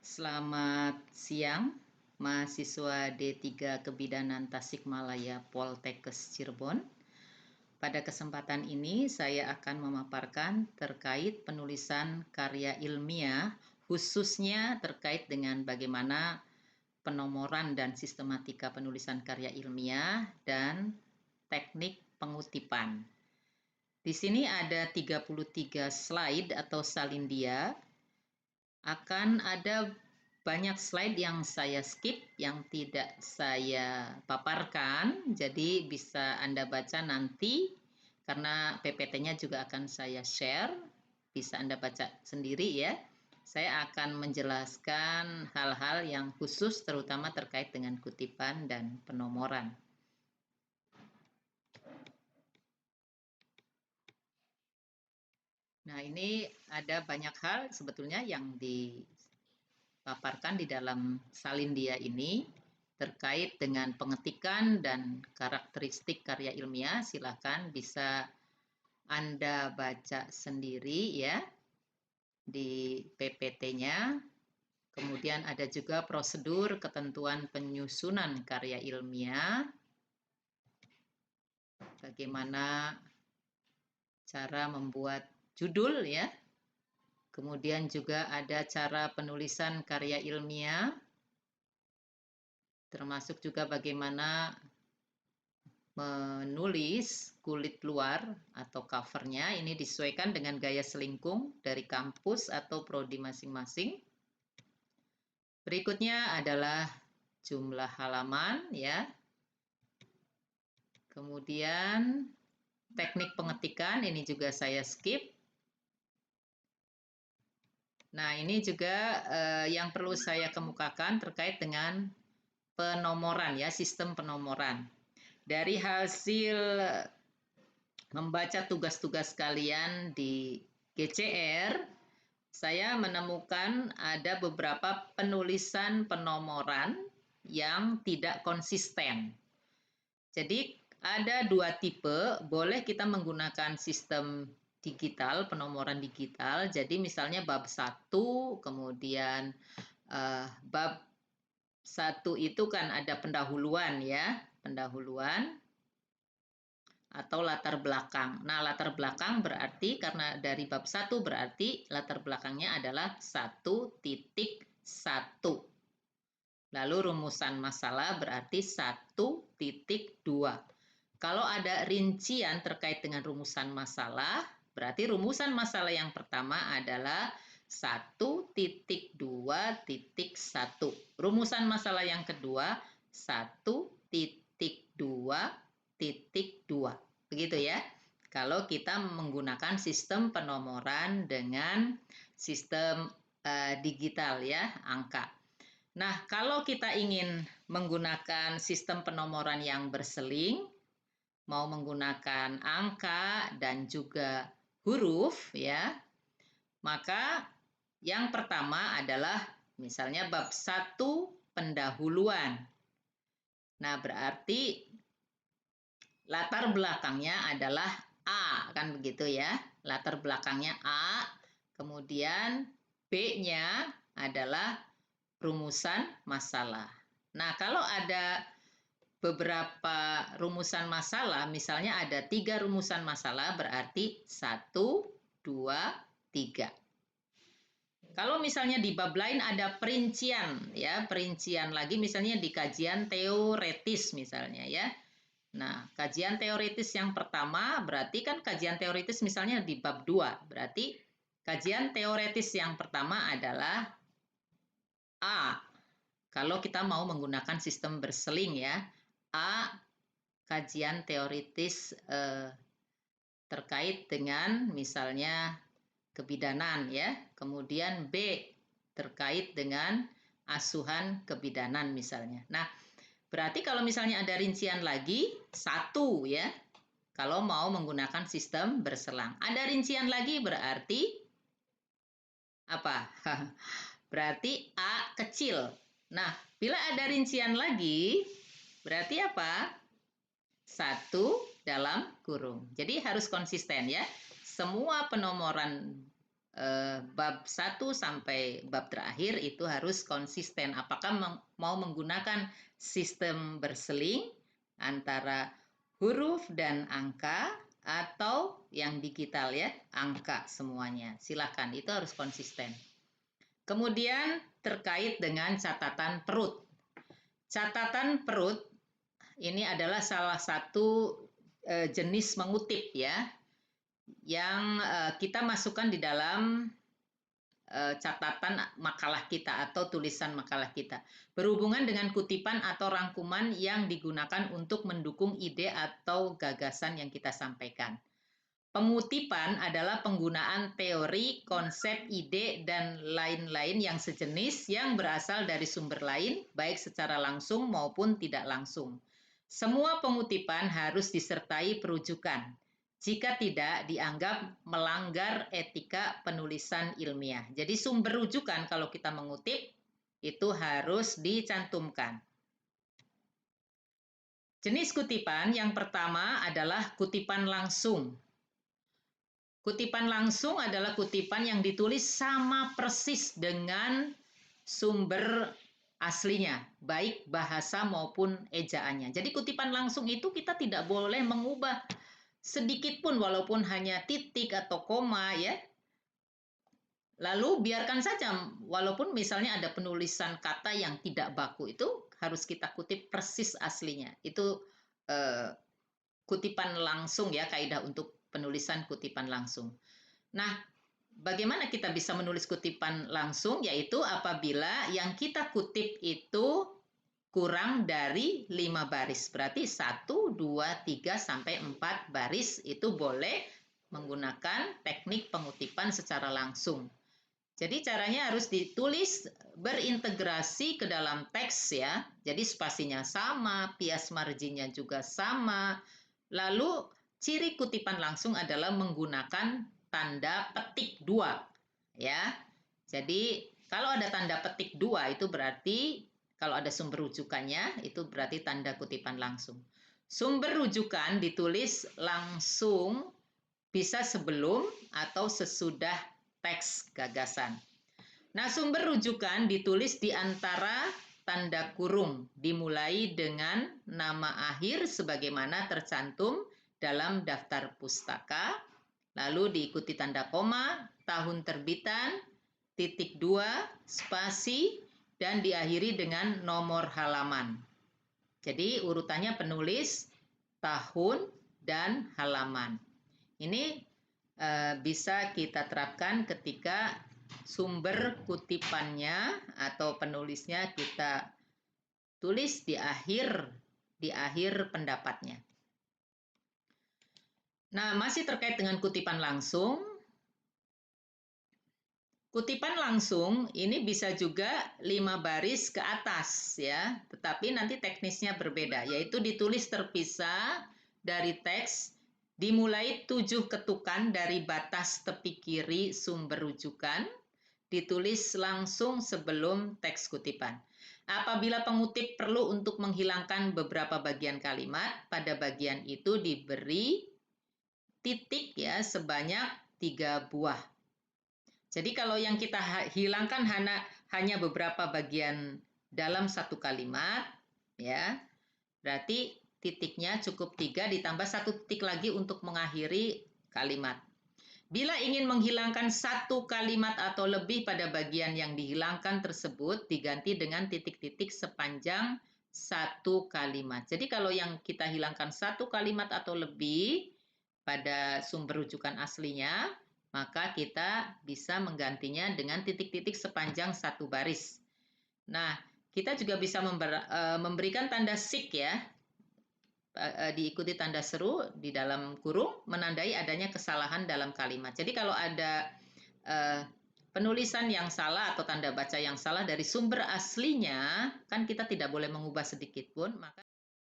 Selamat siang, mahasiswa D3 Kebidanan Tasikmalaya Poltekkes Cirebon. Pada kesempatan ini saya akan memaparkan terkait penulisan karya ilmiah, khususnya terkait dengan bagaimana penomoran dan sistematika penulisan karya ilmiah dan teknik pengutipan. Di sini ada 33 slide atau salindia. Akan ada banyak slide yang saya skip, yang tidak saya paparkan, jadi bisa Anda baca nanti, karena PPT-nya juga akan saya share, bisa Anda baca sendiri ya. Saya akan menjelaskan hal-hal yang khusus terutama terkait dengan kutipan dan penomoran. Nah, ini ada banyak hal sebetulnya yang dipaparkan di dalam salindia ini terkait dengan pengetikan dan karakteristik karya ilmiah. Silakan bisa Anda baca sendiri ya di PPT-nya. Kemudian ada juga prosedur ketentuan penyusunan karya ilmiah, bagaimana cara membuat judul ya. Kemudian juga ada cara penulisan karya ilmiah, termasuk juga bagaimana menulis kulit luar atau covernya. Ini disesuaikan dengan gaya selingkung dari kampus atau prodi masing-masing. Berikutnya adalah jumlah halaman ya. Kemudian teknik pengetikan ini juga saya skip. Nah, ini juga yang perlu saya kemukakan terkait dengan penomoran ya, sistem penomoran. Dari hasil membaca tugas-tugas kalian di GCR, saya menemukan ada beberapa penulisan penomoran yang tidak konsisten. Jadi ada dua tipe, boleh kita menggunakan sistem digital, penomoran digital. Jadi misalnya bab 1, kemudian bab 1 itu kan ada pendahuluan ya, pendahuluan atau latar belakang. Nah, latar belakang berarti karena dari bab 1 berarti latar belakangnya adalah 1.1. Lalu rumusan masalah berarti 1.2. Kalau ada rincian terkait dengan rumusan masalah, berarti rumusan masalah yang pertama adalah 1.2.1. Rumusan masalah yang kedua 1.2.2. Begitu ya. Kalau kita menggunakan sistem penomoran dengan sistem digital ya, angka. Nah, kalau kita ingin menggunakan sistem penomoran yang berseling, mau menggunakan angka dan juga huruf ya, maka yang pertama adalah misalnya bab 1 pendahuluan. Nah, berarti latar belakangnya adalah A, kan begitu ya. Latar belakangnya A, kemudian B-nya adalah rumusan masalah. Nah, kalau ada beberapa rumusan masalah, misalnya ada 3 rumusan masalah, berarti 1, 2, 3. Kalau misalnya di bab lain ada perincian, ya, perincian lagi, misalnya di kajian teoretis misalnya ya. Nah, kajian teoritis yang pertama berarti kan kajian teoritis misalnya di bab 2. Berarti kajian teoritis yang pertama adalah A. Kalau kita mau menggunakan sistem berseling ya. A. Kajian teoritis terkait dengan misalnya kebidanan ya. Kemudian B. Terkait dengan asuhan kebidanan misalnya. Nah, berarti kalau misalnya ada rincian lagi, 1 ya. Kalau mau menggunakan sistem berselang. Ada rincian lagi berarti apa? Berarti A kecil. Nah, bila ada rincian lagi, berarti apa? 1 dalam kurung. Jadi harus konsisten ya. Semua penomoran bab 1 sampai bab terakhir itu harus konsisten. Apakah mau menggunakan sistem berseling antara huruf dan angka atau yang digital ya, angka semuanya. Silakan, itu harus konsisten. Kemudian terkait dengan catatan perut. Catatan perut ini adalah salah satu jenis mengutip ya, yang kita masukkan di dalam catatan makalah kita atau tulisan makalah kita. Berhubungan dengan kutipan atau rangkuman yang digunakan untuk mendukung ide atau gagasan yang kita sampaikan. Pengutipan adalah penggunaan teori, konsep, ide, dan lain-lain yang sejenis yang berasal dari sumber lain, baik secara langsung maupun tidak langsung. Semua pengutipan harus disertai perujukan. Jika tidak, dianggap melanggar etika penulisan ilmiah. Jadi sumber rujukan kalau kita mengutip, itu harus dicantumkan. Jenis kutipan yang pertama adalah kutipan langsung. Kutipan langsung adalah kutipan yang ditulis sama persis dengan sumber aslinya, baik bahasa maupun ejaannya. Jadi kutipan langsung itu kita tidak boleh mengubah sedikit pun walaupun hanya titik atau koma ya. Lalu biarkan saja walaupun misalnya ada penulisan kata yang tidak baku itu harus kita kutip persis aslinya. Itu kutipan langsung ya, kaidah untuk penulisan kutipan langsung. Nah, bagaimana kita bisa menulis kutipan langsung? Yaitu apabila yang kita kutip itu kurang dari 5 baris. Berarti 1, 2, 3, sampai 4 baris itu boleh menggunakan teknik pengutipan secara langsung. Jadi caranya harus ditulis berintegrasi ke dalam teks ya. Jadi spasinya sama, bias marginnya juga sama. Lalu ciri kutipan langsung adalah menggunakan tanda petik 2 ya. Jadi kalau ada tanda petik 2 itu berarti kalau ada sumber rujukannya itu berarti tanda kutipan langsung. Sumber rujukan ditulis langsung bisa sebelum atau sesudah teks gagasan. Nah, sumber rujukan ditulis di antara tanda kurung, dimulai dengan nama akhir sebagaimana tercantum dalam daftar pustaka, lalu diikuti tanda koma, tahun terbitan, titik 2, spasi, dan diakhiri dengan nomor halaman. Jadi urutannya penulis, tahun, dan halaman. Ini bisa kita terapkan ketika sumber kutipannya atau penulisnya kita tulis di akhir pendapatnya. Nah, masih terkait dengan kutipan langsung. Kutipan langsung ini bisa juga 5 baris ke atas ya, tetapi nanti teknisnya berbeda, yaitu ditulis terpisah dari teks, dimulai 7 ketukan dari batas tepi kiri sumber rujukan, ditulis langsung sebelum teks kutipan. Apabila pengutip perlu untuk menghilangkan beberapa bagian kalimat, pada bagian itu diberi titik ya sebanyak 3 buah. Jadi kalau yang kita hilangkan hanya beberapa bagian dalam satu kalimat, ya, berarti titiknya cukup 3 ditambah 1 titik lagi untuk mengakhiri kalimat. Bila ingin menghilangkan 1 kalimat atau lebih pada bagian yang dihilangkan tersebut, diganti dengan titik-titik sepanjang 1 kalimat. Jadi kalau yang kita hilangkan 1 kalimat atau lebih pada sumber rujukan aslinya, maka kita bisa menggantinya dengan titik-titik sepanjang 1 baris. Nah, kita juga bisa memberikan tanda sik ya, diikuti tanda seru di dalam kurung, menandai adanya kesalahan dalam kalimat. Jadi kalau ada penulisan yang salah atau tanda baca yang salah dari sumber aslinya, kan kita tidak boleh mengubah sedikit pun, maka